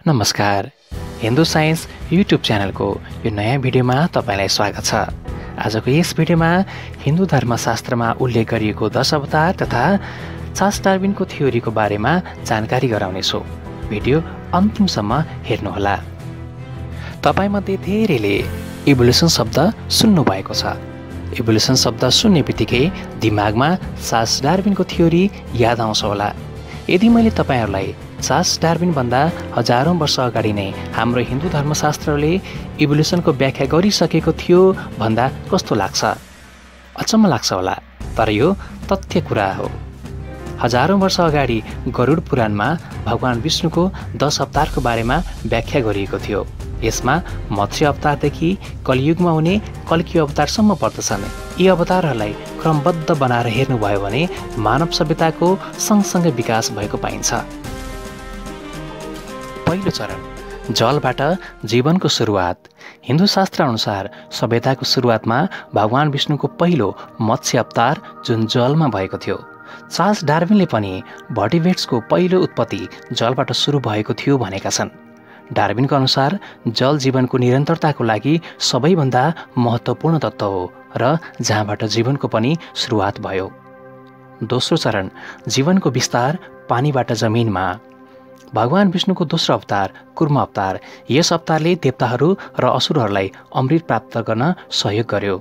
नमस्कार। Hindu science YouTube च्यानलको यो नयाँ भिडियोमा तपाईलाई स्वागत छ। आजको यस भिडियोमा हिन्दू धर्मशास्त्रमा उल्लेख गरिएको 10 अवतार तथा चार्ल्स डार्विनको थ्योरीको बारेमा जानकारी गराउनेछु। भिडियो अन्तिमसम्म हेर्नुहोला। तपाईमध्ये धेरैले इभोल्युसन शब्द सुन्नुभएको छ। इभोल्युसन शब्द सुन्नेबित्तिकै दिमागमा चार्ल्स डार्विनको थ्योरी याद आउँछ होला। यदि मैले तपाईहरुलाई चार्ल्स डार्विन भन्दा हजारौं वर्ष अगाडि नै हाम्रो हिन्दू धर्मशास्त्रले इभोल्युसनको व्याख्या गरिसकेको थियो भन्दा कस्तो लाग्छ? अचम्म लाग्छ होला, तर यो तथ्य कुरा हो। हजारौं वर्ष अगाडि गरुड पुराणमा भगवान विष्णुको 10 अवतारको बारेमा व्याख्या गरिएको थियो। यसमा मत्स्य अवतारदेखि कलियुगमा हुने कल्की अवतारसम्म पर्दछन्। यी अवतारहरूलाई क्रमबद्ध बनाएर हेर्नुभयो भने मानव सभ्यताको सँगसँगै विकास भएको पाइन्छ। पहिलो चरण जलबाट जीवनको सुरुवात। हिन्दू शास्त्र अनुसार सभ्यताको सुरुवातमा भगवान विष्णुको पहिलो मत्स्य अवतार जुन जलमा भएको थियो। चार्ल्स डार्विनले पनि भर्टिब्रेट्सको पहिलो उत्पत्ति जलबाट सुरु भएको थियो भनेका छन्। डार्विनको अनुसार जल जीवनको निरन्तरताको लागि सबैभन्दा महत्त्वपूर्ण तत्त्व हो र जहाँबाट जीवनको पनि सुरुवात भयो। दोस्रो चरण जीवनको विस्तार पानीबाट जमिनमा। भगवान विष्णुको दोस्रो अवतार कुर्म अवतार। यस अवतारले देवताहरू र असुरहरूलाई अमृत प्राप्त गर्न सहयोग गर्यो।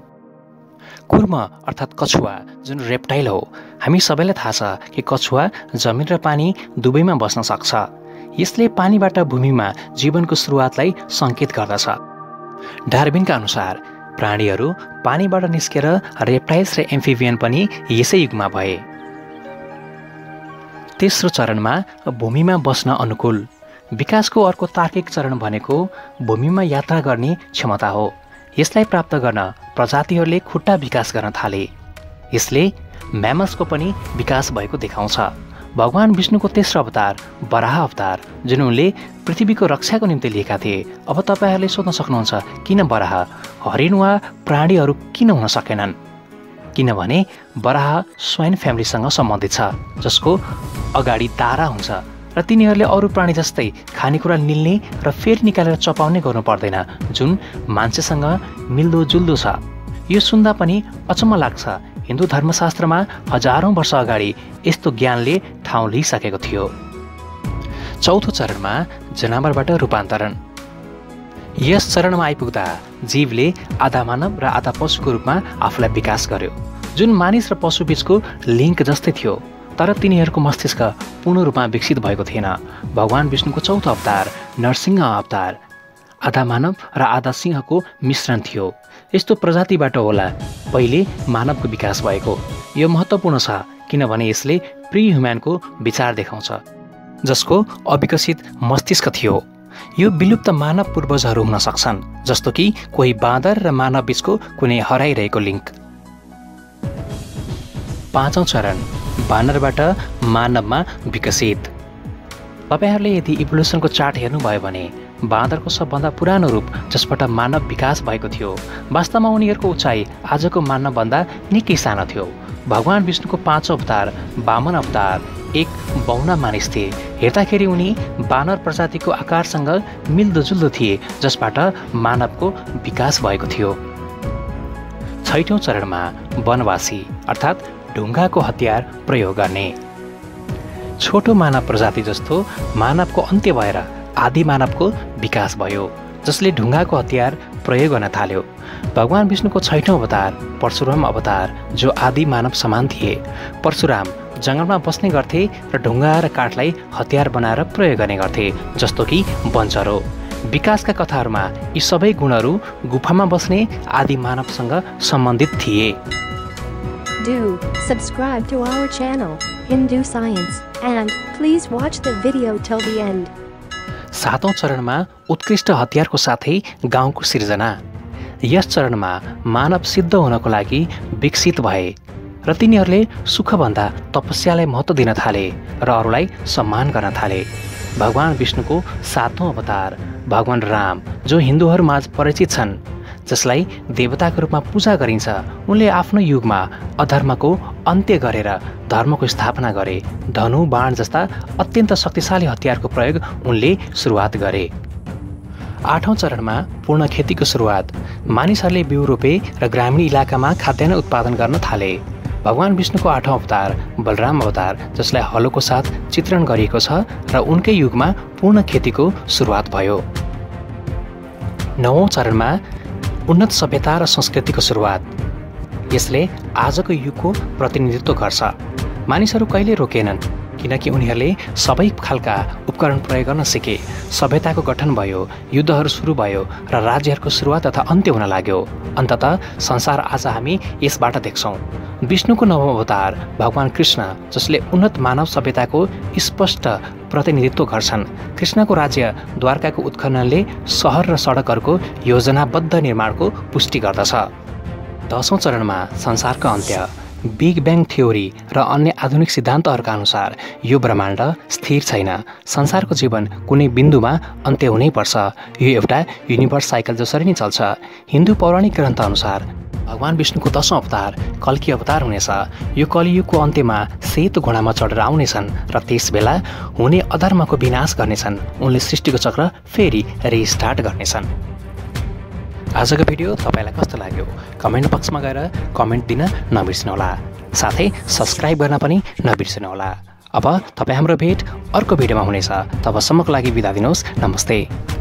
कुर्म अर्थात् कछुवा जुन रेप्टाइल हो। हामी सबैलाई थाहा छ कि कछुवा जमिन र पानी दुवैमा बस्न सक्छ। यसले पानीबाट भूमिमा जीवनको सुरुवातलाई सङ्केत गर्दछ। डार्विनका अनुसार प्राणीहरू पानीबाट निस्केर रेप्टाइल्स र एम्फिबियन पनि यसै युगमा भए। तेस्रो चरणमा भूमिमा बस्न अनुकूल। विकासको अर्को तार्किक चरण भनेको भूमिमा यात्रा गर्ने क्षमता हो। यसलाई प्राप्त गर्न प्रजातिहरूले खुट्टा विकास गर्न थाले। यसले म्यामल्सको पनि विकास भएको देखाउँछ। भगवान विष्णुको तेस्रो अवतार वराह अवतार जुन उनले पृथ्वीको रक्षाको निम्ति लिएका थिए। अब तपाईहरूले सोध्न सक्नुहुन्छ किन वराह? हरिण वा प्राणीहरू किन हुन सकेनन्? किनभने वराह स्वाइन फ्यामिलीसँग सम्बन्धित छ, जसको अगाडि दारा हुन्छ र तिनीहरूले अरू प्राणी जस्तै खानेकुरा निल्ने र फेरि निकालेर चपाउने गर्नु पर्दैन, जुन मान्छेसँग मिल्दोजुल्दो छ। यो सुन्दा पनि अचम्म लाग्छ। हिन्दू धर्मशास्त्रमा हजारौं वर्ष अगाडि यस्तो ज्ञानले ठाउँ लिइसकेको थियो। चौथो चरणमा जनावरबाट रूपान्तरण। यस चरणमा आइपुग्दा जीवले आधा मानव र आधा पशुको रूपमा आफूलाई विकास गर्यो, जुन मानिस र पशु बीचको लिङ्क जस्तै थियो। तर तिनीहरूको मस्तिष्क पूर्ण रूपमा विकसित भएको थिएन। भगवान विष्णुको चौथो अवतार नरसिंह अवतार आधा मानव र आधा सिंहको मिश्रण थियो। यस्तो प्रजातिबाट होला पहिले मानवको विकास भएको। यो महत्त्वपूर्ण छ किनभने यसले प्री ह्युम्यानको विचार देखाउँछ, जसको अविकसित मस्तिष्क थियो। यो विलुप्त मानव पूर्वजहरू हुन सक्छन्, जस्तो कि कोही बाँदर र मानव बीचको कुनै हराइरहेको लिङ्क। पाँचौं चरण बानरबाट मानवमा विकसित। तपाईहरूले यदि इभोल्युसनको चार्ट हेर्नुभयो भने बाँदरको सबभन्दा पुरानो रूप जसबाट मानव विकास भएको थियो। वास्तवमा उनीहरूको उचाइ आजको मानवभन्दा निकै सानो थियो। भगवान विष्णुको पाँचौं अवतार वामन अवतार एक बौना मानिस थिए। हेर्दाखेरि उनी बानर प्रजातिको आकारसँग मिल्दोजुल्दो थिए, जसबाट मानवको विकास भएको थियो। छैठौं चरणमा वनवासी अर्थात् ढुङ्गाको हतियार प्रयोग गर्ने। छोटो मानव प्रजाति जस्तो मानवको अन्त्य भएर आदि मानवको विकास भयो, जसले ढुङ्गाको हतियार प्रयोग गर्न थाल्यो। भगवान विष्णुको छैठौं अवतार परशुराम अवतार जो आदि मानव समान थिए। परशुराम जङ्गलमा बस्ने गर्थे र ढुङ्गा र काठलाई हतियार बनाएर प्रयोग गर्ने गर्थे, जस्तो कि वञ्चरो। विकासका कथाहरूमा यी सबै गुणहरू गुफामा बस्ने आदि मानवसँग सम्बन्धित थिए। Do subscribe to our channel, Hindu Science, and please watch the video till the end. सातौं चरणमा उत्कृष्ट हतियारको साथै गाउँको सिर्जना। यस चरणमा मानव सिद्ध हुनको लागि विकसित भए र तिनीहरूले सुखभन्दा तपस्यालाई महत्त्व दिन थाले र अरूलाई सम्मान गर्न थाले। भगवान विष्णुको सातौं अवतार भगवान राम जो हिन्दूहरूमाझ परिचित छन्। जसलाई देवताको रूपमा पूजा गरिन्छ, उनले आफ्नो युगमा अधर्मको अन्त्य गरेर धर्मको स्थापना गरे। धनु बाण जस्ता अत्यन्त शक्तिशाली हतियारको प्रयोग उनले सुरुवात गरे। 8औं चरणमा पूर्ण खेतीको सुरुवात। मानिसहरूले बिउ रोपे र ग्रामीण इलाकामा खाद्यान्न उत्पादन गर्न थाले। भगवान विष्णुको 8औं अवतार बलराम अवतार, जसलाई हलोको साथ चित्रण गरिएको छ, र उनकै युगमा पूर्ण खेतीको सुरुवात भयो। 9औं चरणमा उन्नत सभ्यता र संस्कृतिको सुरुवात। यसले आजको युगको प्रतिनिधित्व गर्छ। मानिसहरू कहिले रोकेनन्, किनकि उनीहरूले सबै खालका उपकरण प्रयोग गर्न सिके। सभ्यताको गठन भयो, युद्धहरू सुरु भयो र राज्यहरूको सुरुवात तथा अन्त्य हुन लाग्यो। अन्ततः संसार आज हामी यसबाट देख्छौँ। विष्णुको 9औं अवतार भगवान कृष्ण, जसले उन्नत मानव सभ्यताको स्पष्ट प्रतिनिधित्व गर्छन्। कृष्णको राज्य द्वारकाको उत्खननले सहर र सडकहरूको योजनाबद्ध निर्माणको पुष्टि गर्दछ। 10औं चरणमा संसारको अन्त्य। बिग ब्याङ थ्योरी र अन्य आधुनिक सिद्धान्तहरूका अनुसार यो ब्रह्माण्ड स्थिर छैन। संसारको जीवन कुनै बिन्दुमा अन्त्य हुनैपर्छ। यो एउटा युनिभर्स साइकल जसरी नै चल्छ। हिन्दू पौराणिक ग्रन्थ अनुसार भगवान विष्णुको 10औं अवतार कल्की अवतार हुनेछ। यो कलियुगको अन्त्यमा सेतो घोडामा चढेर आउनेछन् र त्यसबेला हुने अधर्मको विनाश गर्नेछन्। उनले सृष्टिको चक्र फेरि रिस्टार्ट गर्नेछन्। आजको भिडियो तपाईलाई कस्तो लाग्यो? कमेन्ट बक्समा गएर कमेन्ट दिन नबिर्सनुहोला। साथै सब्स्क्राइब गर्न पनि नबिर्सनुहोला। अब तपाईँ हाम्रो भेट अर्को भिडियोमा हुनेछ। तबसम्मको लागि बिदा दिनुहोस्। नमस्ते।